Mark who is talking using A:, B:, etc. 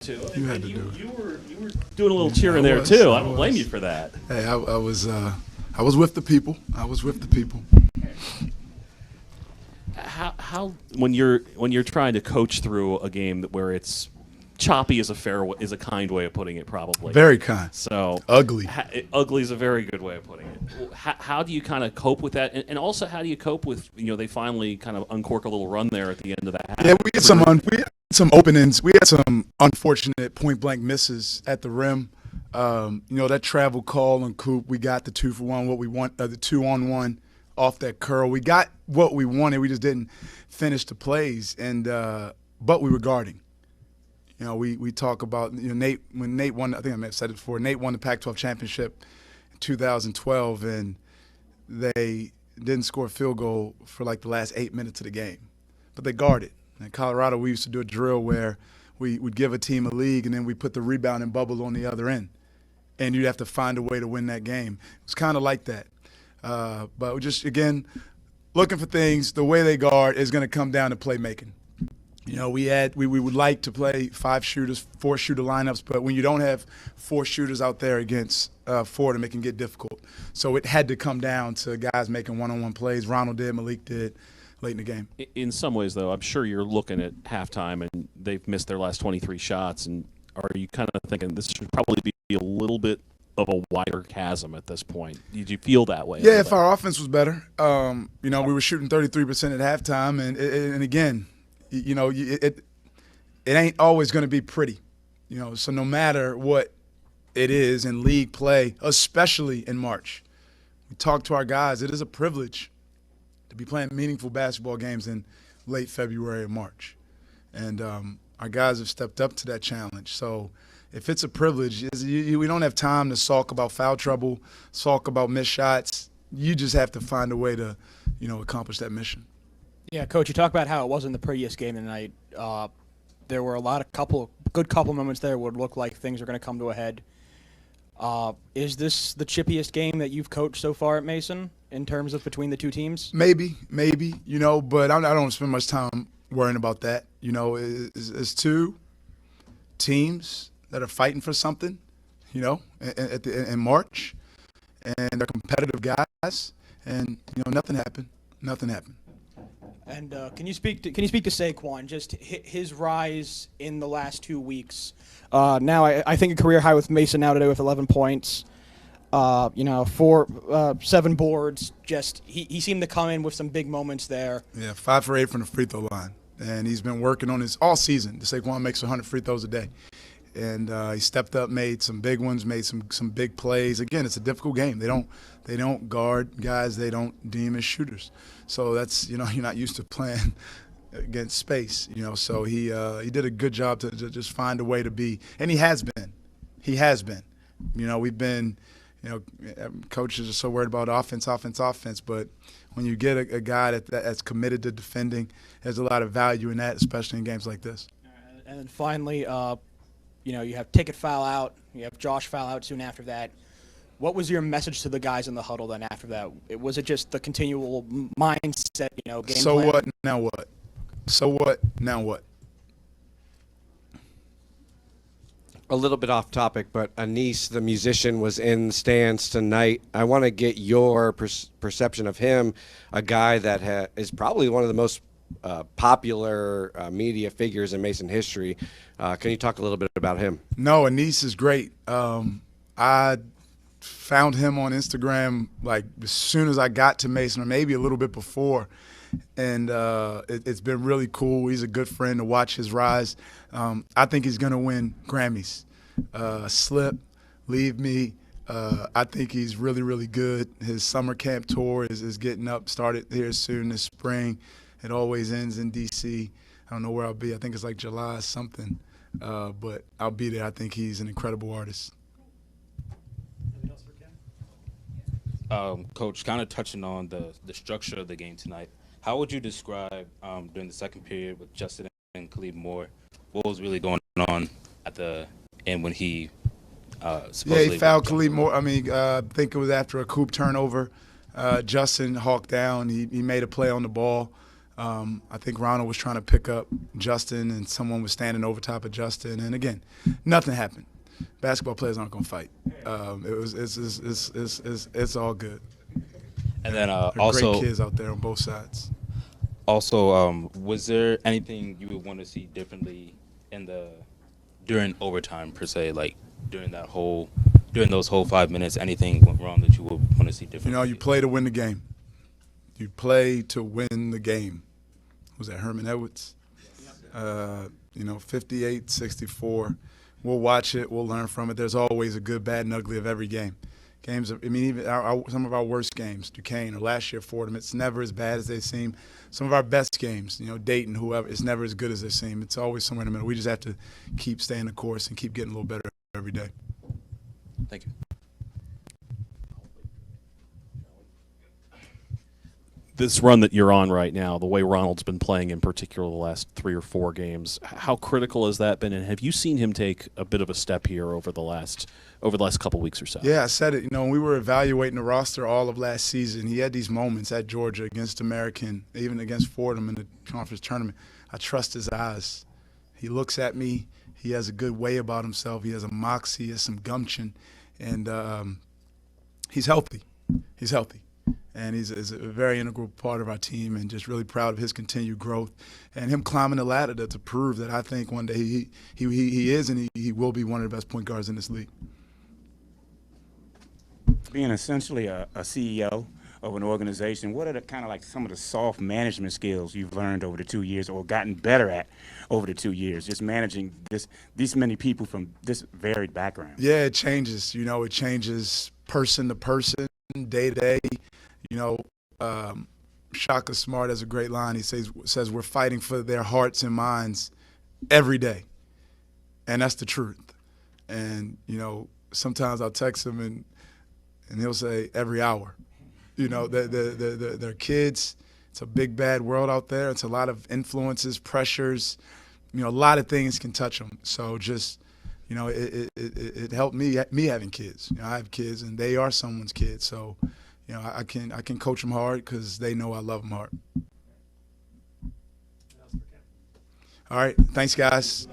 A: too.
B: You had to do it.
A: You were doing a little cheering there too. I don't blame you for that.
B: Hey, I was with the people. I was with the people.
A: How when you're trying to coach through a game where it's choppy is a kind way of putting it, probably.
B: Very kind.
A: So
B: ugly.
A: Ugly is a very good way of putting it. How do you kind of cope with that, and also how do you cope with they finally kind of uncork a little run there at the end of that half?
B: Yeah, we had some openings. We had some unfortunate point blank misses at the rim. That travel call on Coop. We got the 2-for-1. What we want, the 2-on-1 off that curl. We got what we wanted. We just didn't finish the plays, but we were guarding. We talk about Nate, when Nate won. I think I may have said it before. Nate won the Pac-12 championship in 2012, and they didn't score a field goal for like the last 8 minutes of the game, but they guarded. In Colorado, we used to do a drill where we would give a team a league, and then we put the rebounding bubble on the other end, and you'd have to find a way to win that game. It was kind of like that, but we just again looking for things. The way they guard is going to come down to playmaking. We would like to play 5 shooters, 4 shooter lineups, but when you don't have 4 shooters out there against Fordham, it can get difficult. So it had to come down to guys making one-on-one plays. Ronald did, Malik did late in the game.
A: In some ways, though, I'm sure you're looking at halftime and they've missed their last 23 shots, and are you kind of thinking this should probably be a little bit of a wider chasm at this point? Did you feel that way?
B: Yeah, if our offense was better. We were shooting 33% at halftime, and again, it ain't always going to be pretty, So no matter what it is in league play, especially in March, we talk to our guys. It is a privilege to be playing meaningful basketball games in late February and March, and our guys have stepped up to that challenge. So if it's a privilege, we don't have time to sulk about foul trouble, sulk about missed shots. You just have to find a way to, accomplish that mission.
C: Yeah, Coach, you talk about how it wasn't the prettiest game tonight. There were a good couple moments there where it looked like things are going to come to a head. Is this the chippiest game that you've coached so far at Mason in terms of between the two teams?
B: Maybe, but I don't spend much time worrying about that. It's 2 teams that are fighting for something, in March, and they're competitive guys, and nothing happened.
C: And can you speak to Saquon? Just his rise in the last 2 weeks. Now I think a career high with Mason now today with 11 points. 7 boards. Just he seemed to come in with some big moments there.
B: Yeah, 5 for 8 from the free throw line, and he's been working on this all season. Saquon makes 100 free throws a day, and he stepped up, made some big ones, made some big plays. Again, it's a difficult game. They don't guard guys they don't deem as shooters. So that's you're not used to playing against space. So he did a good job to just find a way to be, and he has been. We've been. Coaches are so worried about offense, but when you get a guy that's committed to defending, there's a lot of value in that, especially in games like this.
C: And then finally, you have Ticket foul out, you have Josh foul out soon after that. What was your message to the guys in the huddle then after that? Was it just the continual mindset, game
B: So
C: plan?
B: what, now what? So what, now what?
D: A little bit off topic, but Anis, the musician, was in the stands tonight. I want to get your perception of him, a guy that is probably one of the most popular media figures in Mason history. Can you talk a little bit about him?
B: No, Anis is great. I found him on Instagram like as soon as I got to Mason, or maybe a little bit before, and it's been really cool. He's a good friend to watch his rise. I think he's going to win Grammys. Slip, Leave Me. I think he's really, really good. His summer camp tour is getting started here soon this spring. It always ends in D.C. I don't know where I'll be. I think it's like July something, but I'll be there. I think he's an incredible artist.
E: Coach, kind of touching on the structure of the game tonight, how would you describe during the second period with Justin and Khalid Moore, what was really going on at the end when he supposedly...
B: Yeah, he fouled Khalid Moore. I think it was after a Coop turnover. Justin hawked down. He made a play on the ball. I think Ronald was trying to pick up Justin, and someone was standing over top of Justin. And again, nothing happened. Basketball players aren't going to fight. It's all good.
E: And then
B: They're
E: also,
B: great kids out there on both sides.
E: also, was there anything you would want to see differently during overtime per se, like during those whole 5 minutes? Anything went wrong that you would want to see differently?
B: You know, you play to win the game. You play to win the game. Was that Herman Edwards? 58-64. We'll watch it. We'll learn from it. There's always a good, bad, and ugly of every game. Games, even some of our worst games, Duquesne or last year Fordham, it's never as bad as they seem. Some of our best games, Dayton, whoever, it's never as good as they seem. It's always somewhere in the middle. We just have to keep staying the course and keep getting a little better every day.
A: Thank you. This run that you're on right now, the way Ronald's been playing in particular the last 3 or 4 games, how critical has that been? And have you seen him take a bit of a step here over the last couple weeks or so?
B: Yeah, I said it. When we were evaluating the roster all of last season, he had these moments at Georgia against American, even against Fordham in the conference tournament. I trust his eyes. He looks at me. He has a good way about himself. He has a moxie. He has some gumption. And he's healthy. He's healthy. And he's a very integral part of our team, and just really proud of his continued growth and him climbing the ladder to prove that I think one day he is and he will be one of the best point guards in this league.
F: Being essentially a CEO of an organization, what are the kind of like some of the soft management skills you've learned over the 2 years or gotten better at over the 2 years, just managing these many people from this varied background?
B: Yeah, it changes. It changes person to person, day to day. Shaka Smart has a great line. He says we're fighting for their hearts and minds every day, and that's the truth. And sometimes I'll text him and he'll say every hour. They're kids. It's a big bad world out there. It's a lot of influences, pressures. A lot of things can touch them. So just it helped me having kids. I have kids and they are someone's kids. So. I can coach them hard because they know I love them hard. All right. Thanks, guys.